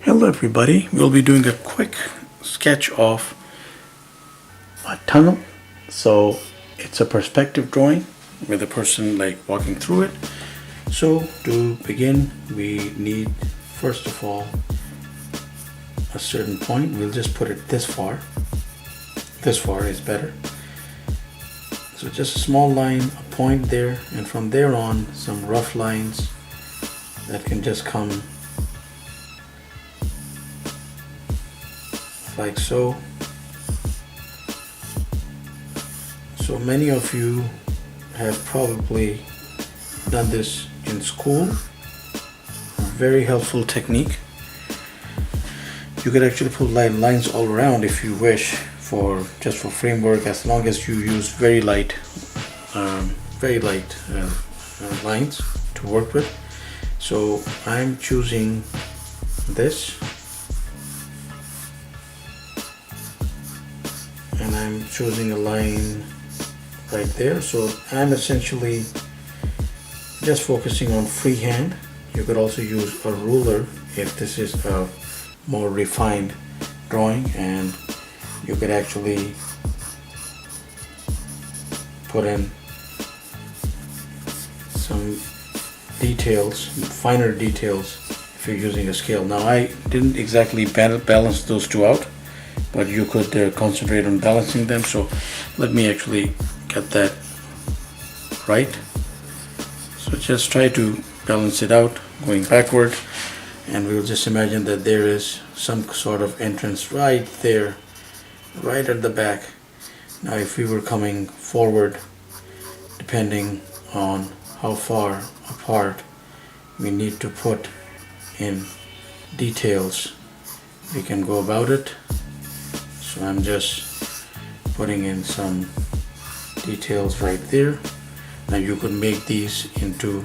Hello everybody, we'll be doing a quick sketch of a tunnel. So it's a perspective drawing with a person like walking through it. So to begin, we need first of all a certain point. We'll just put it this far. This far is better. So just a small line, a point there, and from there on some rough lines that can just come like so. So many of you have probably done this in school. A very helpful technique. You could actually put lines all around if you wish, for just for framework, as long as you use very light lines to work with. So I'm choosing this, and I'm choosing a line right there. So I'm essentially just focusing on freehand. You could also use a ruler if this is a more refined drawing, and you could actually put in some details, finer details, if you're using a scale. Now I didn't exactly balance those two out, but you could concentrate on balancing them. So let me actually get that right. So just try to balance it out going backward, and we'll just imagine that there is some sort of entrance right there, right at the back. Now if we were coming forward, depending on how far apart we need to put in details, we can go about it. So I'm just putting in some details right there. Now you could make these into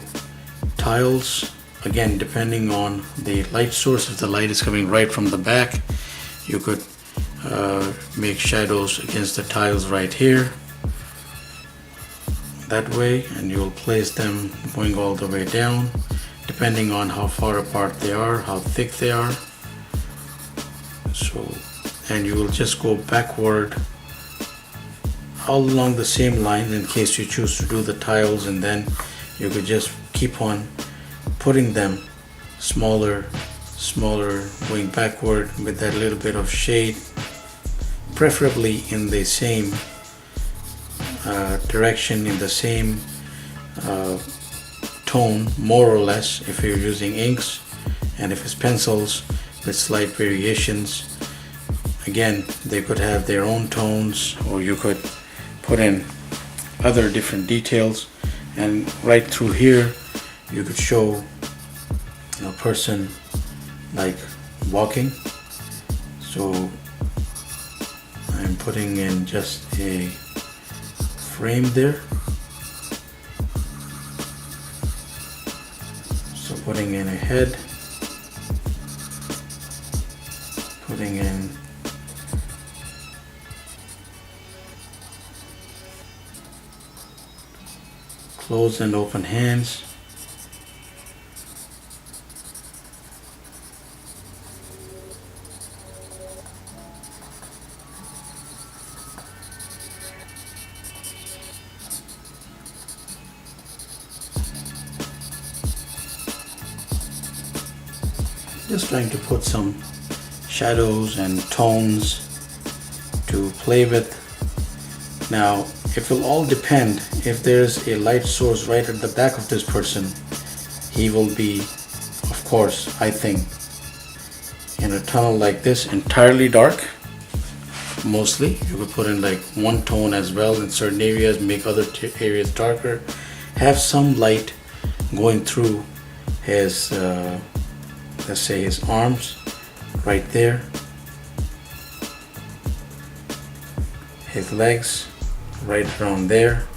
tiles, again depending on the light source. If the light is coming right from the back, you could make shadows against the tiles right here, that way, and you'll place them going all the way down, depending on how far apart they are, how thick they are. So, and you will just go backward all along the same line in case you choose to do the tiles, and then you could just keep on putting them smaller, going backward with that little bit of shade, preferably in the same direction, in the same tone, more or less, if you're using inks, and if it's pencils with slight variations. Again, they could have their own tones, or you could put in other different details. And right through here you could show a person like walking. So I'm putting in just a frame there. So putting in a head, putting in closed and open hands, just trying to put some shadows and tones to play with. Now it will all depend. If there's a light source right at the back of this person, he will be, of course, I think, in a tunnel like this, entirely dark. Mostly you could put in like one tone as well in certain areas, make other areas darker, have some light going through his let's say his arms right there, his legs right around there,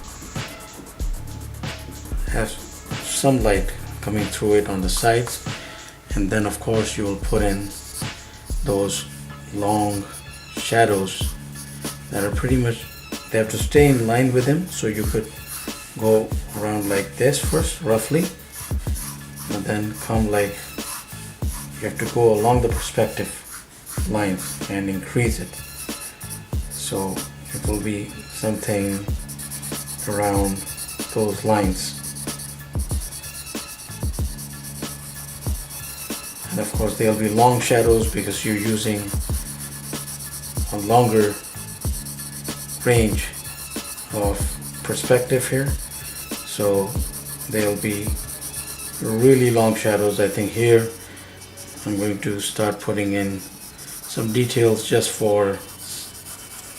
have some light coming through it on the sides, and then of course you will put in those long shadows that are pretty much, they have to stay in line with him. So you could go around like this first, roughly, and then come like you have to go along the perspective lines and increase it, so it will be something around those lines. And of course there'll be long shadows because you're using a longer range of perspective here, so there'll be really long shadows. I think here I'm going to start putting in some details just for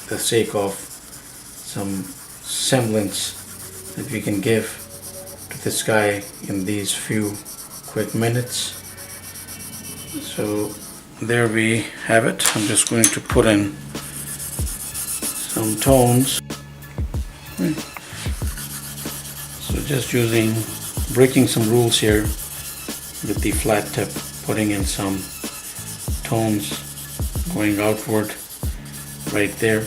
the sake of some semblance that we can give to the sky in these few quick minutes. So there we have it. I'm just going to put in some tones. So just breaking some rules here with the flat tip, putting in some tones going outward right there.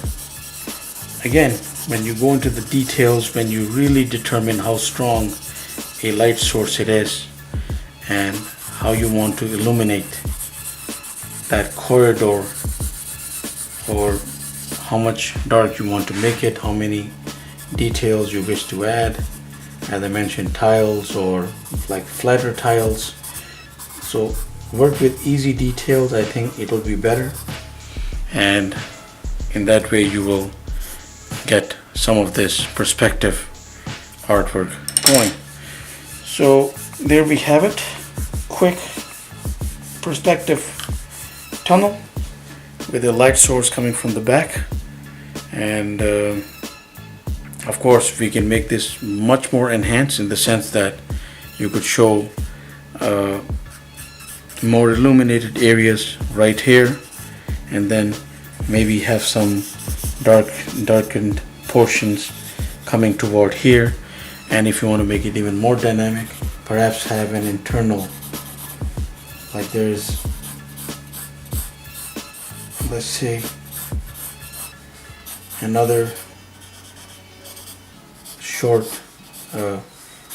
Again, when you go into the details, when you really determine how strong a light source it is and how you want to illuminate that corridor, or how much dark you want to make it, how many details you wish to add, as I mentioned, tiles or like flatter tiles. So work with easy details. I think it will be better, and in that way you will get some of this perspective artwork going. So there we have it, quick perspective tunnel with a light source coming from the back. And of course we can make this much more enhanced in the sense that you could show more illuminated areas right here, and then maybe have some darkened portions coming toward here. And if you want to make it even more dynamic, perhaps have an internal, like there's, let's say, another short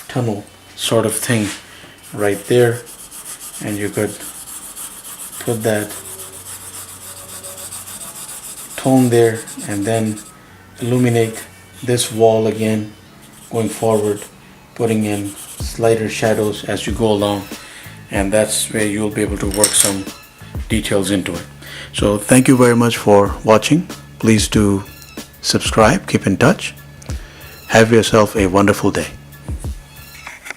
tunnel sort of thing right there, and you could put that tone there and then illuminate this wall again going forward, putting in slighter shadows as you go along, and that's where you'll be able to work some details into it. So thank you very much for watching. Please do subscribe, keep in touch. Have yourself a wonderful day.